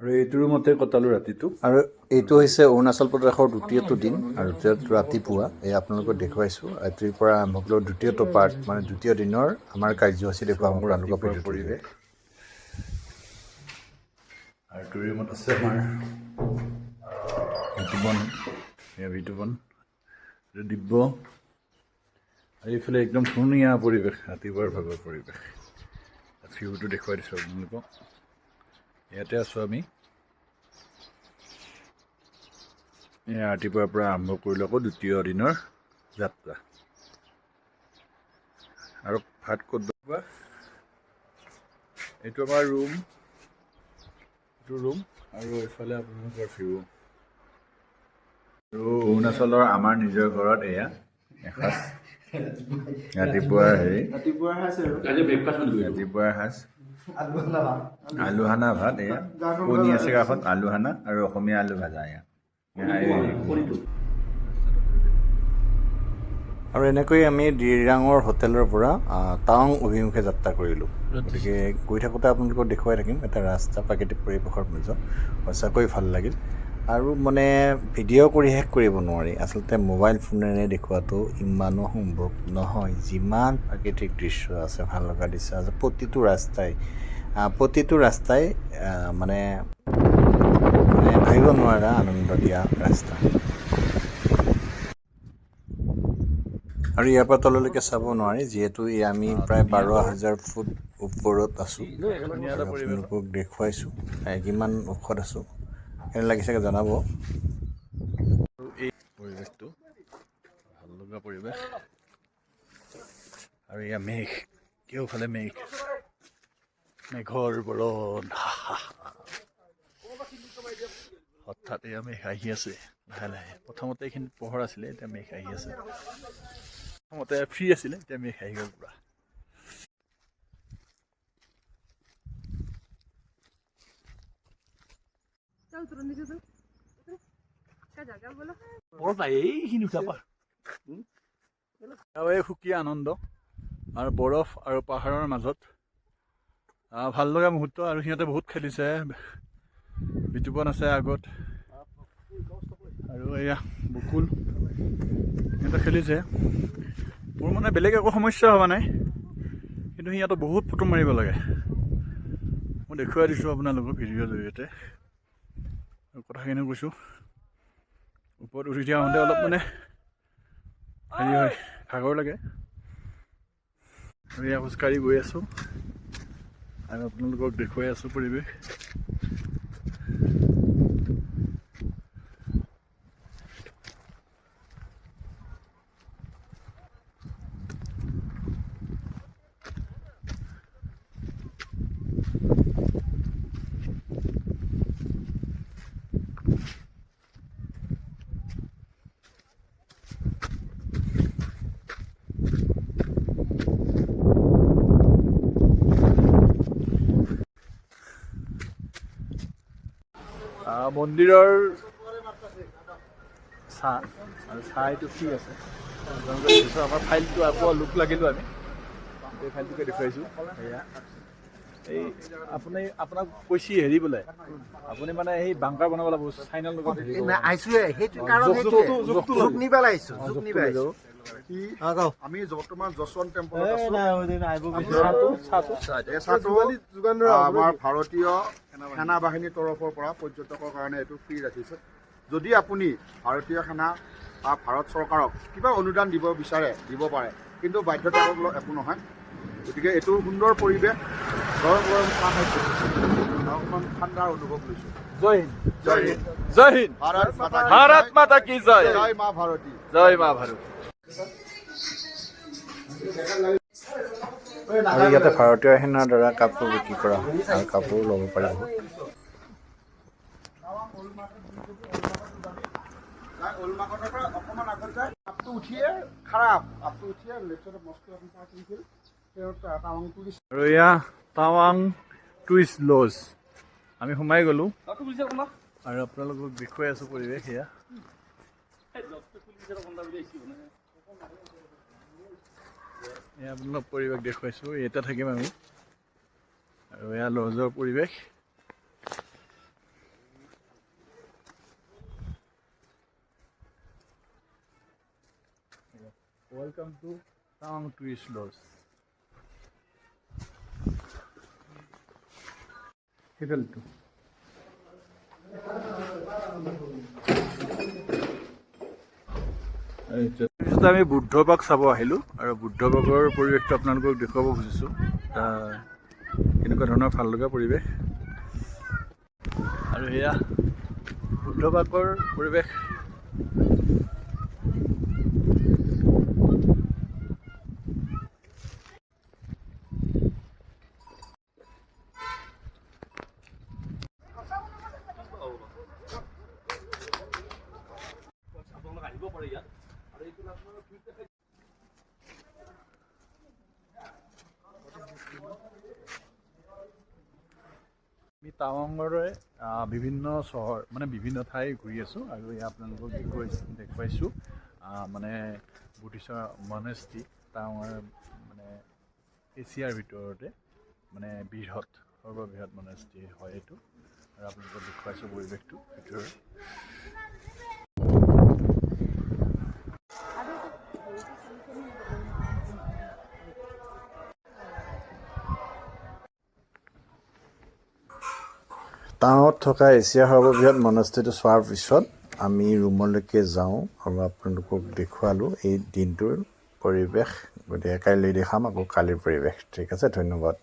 আৰু এইটো ৰুমতে কটালোঁ ৰাতিটো। আৰু এইটো হৈছে অৰুণাচল প্ৰদেশৰ দ্বিতীয়টো দিন আৰু ৰাতিপুৱা এই আপোনালোকক দেখুৱাইছোঁ ৰাতিৰ পৰা আৰম্ভ কৰিলোঁ দ্বিতীয়টো পাৰ্ট মানে দ্বিতীয় দিনৰ আমাৰ কাৰ্যসূচী দেখুৱাম আপোনালোকৰ ৰাতিপুৱাৰ ভিডিঅ'টোৰ পৰিৱেশ জৰিয়তে। আৰু এইটো ৰুমত আছে আমাৰ বিতুপন, এয়া বিতুপন, এইটো দিব্য। আৰু এইফালে একদম ধুনীয়া পৰিৱেশ, ৰাতিপুৱাৰ ভাগৰ পৰিৱেশ। ভিউটো দেখুৱাই দিছোঁ আপোনালোকক। ইয়াতে আছোঁ আমি। এয়া ৰাতিপুৱাৰ পৰা আৰম্ভ কৰিলোঁ আকৌ দ্বিতীয় দিনৰ যাত্ৰা। আৰু ভাত ক'ত বনোৱা? এইটো আমাৰ ৰুম, আৰু এইফালে আপোনালোকৰ ভিউ। আৰু অৰুণাচলৰ আমাৰ নিজৰ ঘৰত এয়া এসাঁজ ৰাতিপুৱাৰ সাজ আলু সানা ভাত, এয়া কণী আছে কাষত, আলু সানা আৰু অসমীয়া আলু ভাজা। এয়া আৰু এনেকৈ আমি দিৰাঙৰ হোটেলৰ পৰা টাৱাং অভিমুখে যাত্ৰা কৰিলোঁ। গতিকে গৈ থাকোঁতে আপোনালোকক দেখুৱাই থাকিম এটা ৰাস্তা প্ৰাকৃতিক পৰিৱেশৰ মাজত। সঁচাকৈ ভাল লাগিল। আৰু মানে ভিডিঅ' কৰি শেষ কৰিব নোৱাৰি। আচলতে মোবাইল ফোনেৰে দেখুৱাটো ইমানো সম্ভৱ নহয়। যিমান প্ৰাকৃতিক দৃশ্য আছে, ভাল লগা দৃশ্য আছে, প্ৰতিটো ৰাস্তাই মানে ভাবিব নোৱাৰা আনন্দ দিয়া ৰাস্তা। আৰু ইয়াৰ পৰা তললৈকে চাব নোৱাৰি, যিহেতু আমি প্ৰায় 12,000 ফুট ওপৰত আছোঁ। আৰু আপোনালোকক দেখুৱাইছোঁ কিমান ওখত আছোঁ। কেনে লাগিছে জনাব। আৰু এই পৰিৱেশটো ভাল লগা পৰিৱেশ। আৰু এয়া মেঘ, কেওফালে মেঘৰ বৰণ। হঠাৎ এয়া মেঘ আহি আছে লাহে লাহে। প্ৰথমতে এইখিনিত পোহৰ আছিলে, এতিয়া মেঘ আহি আছে। প্ৰথমতে ফ্ৰী আছিলে, এতিয়া মেঘ আহি গ'ল পুৰা। এই সুকীয়া আনন্দ আৰু বৰফ আৰু পাহাৰৰ মাজত ভাল লগা মুহূৰ্ত। আৰু সিহঁতে বহুত খেলিছে, বিতুপন আছে আগত আৰু এয়া বকুল, সিহঁতে খেলিছে। মোৰ মানে বেলেগ একো সমস্যা হোৱা নাই, কিন্তু সিহঁতে বহুত ফটো মাৰিব লাগে। মই দেখুৱাই দিছোঁ আপোনালোকক ভিডিঅ'ৰ জৰিয়তে। আৰু কথাখিনি কৈছোঁ, ওপৰত উঠি যাওঁতে অলপ মানে হেৰি হয়, ভাগৰ লাগে। আমি খোজকাঢ়ি গৈ আছোঁ আৰু আপোনালোকক দেখুৱাই আছোঁ পৰিৱেশ। মন্দিৰৰ চাহ আৰু চাহ এইটো ফ্ৰী আছে। আমাৰ ফাইলটো আকৌ লুক লাগিলোঁ আমি, এই ফাইলটোকে দেখুৱাইছোঁ। সেয়া এই আপোনাক কৈছে হেৰি বোলে, আপুনি মানে সেই বাংকাৰ বনাব লাগিব চাইনাৰ লগত। আমি বৰ্তমান যশৱন্ত টেম্পলত আছোঁ। আমাৰ ভাৰতীয় সেনা বাহিনীৰ তৰফৰ পৰা পৰ্যটকৰ কাৰণে এইটো ফ্ৰী ৰাখিছে। যদি আপুনি ভাৰতীয় সেনা বা ভাৰত চৰকাৰক কিবা অনুদান দিব বিচাৰে, দিব পাৰে, কিন্তু বাধ্যতামূলক একো নহয়। গতিকে এইটো সুন্দৰ পৰিৱেশ, গৰম গৰম চাহ খাইছোঁ, অকণমান ঠাণ্ডাৰ অনুভৱ লৈছোঁ। জয় হিন্দ, জয় হিন্দ, জয় হিন্দ, ভাৰত মাতা কি জয়, জয় মা ভাৰতী, জয় মা ভাৰতী। আৰু ইয়াতে ভাৰতীয় সেনাৰ দ্বাৰা কাপোৰ বিক্ৰী কৰা হয় আৰু কাপোৰ ল'ব পাৰে বহুত। অকণমান আগত যায়, আপটো উঠিয়ে খাৰাপ, আপটো উঠিয়ে লেফ্টতে মস্ত এখন পাৰ্কিং ফিল্ড, টাৱাং টুৰিষ্ট। আৰু এয়া টাৱাং টুৰিষ্ট লজ, আমি সোমাই গ'লোঁ আৰু আপোনালোকক দেখুৱাই আছোঁ পৰিৱেশ। এয়া আপোনালোক পৰিৱেশ দেখুৱাইছোঁ, ইয়াতে থাকিম আমি। আৰু এয়া লজৰ পৰিৱেশ। Welcome to Tawang Tourist Lodge. সেইফালটো তাৰপিছত আমি বুদ্ধ বাগ চাব আহিলোঁ আৰু বুদ্ধ বাগৰ পৰিৱেশটো আপোনালোকক দেখুৱাব খুজিছোঁ। কেনেকুৱা ধৰণৰ ভাল লগা পৰিৱেশ আৰু সেয়া বুদ্ধ বাগৰ পৰিৱেশ। আমি টাৱাঙৰে বিভিন্ন চহৰ মানে বিভিন্ন ঠাই ঘূৰি আছোঁ আৰু ইয়াত আপোনালোকক দেখুৱাইছোঁ মানে বুদ্ধিষ্ট মনেষ্ট্ৰী টাৱাঙৰ মানে এছিয়াৰ ভিতৰতে মানে সৰ্ববৃহৎ মনেষ্ট্ৰী হয় এইটো আৰু আপোনালোকক দেখুৱাইছোঁ পৰিৱেশটো ভিতৰৰ। টাৱাঙত থকা এছিয়াৰ সৰ্ববৃহৎ মনেষ্ট্ৰীটো চোৱাৰ পিছত আমি ৰুমলৈকে যাওঁ আৰু আপোনালোকক দেখুৱালোঁ এই দিনটোৰ পৰিৱেশ। গতিকে কাইলৈ দেখাম আকৌ কালিৰ পৰিৱেশ। ঠিক আছে, ধন্যবাদ।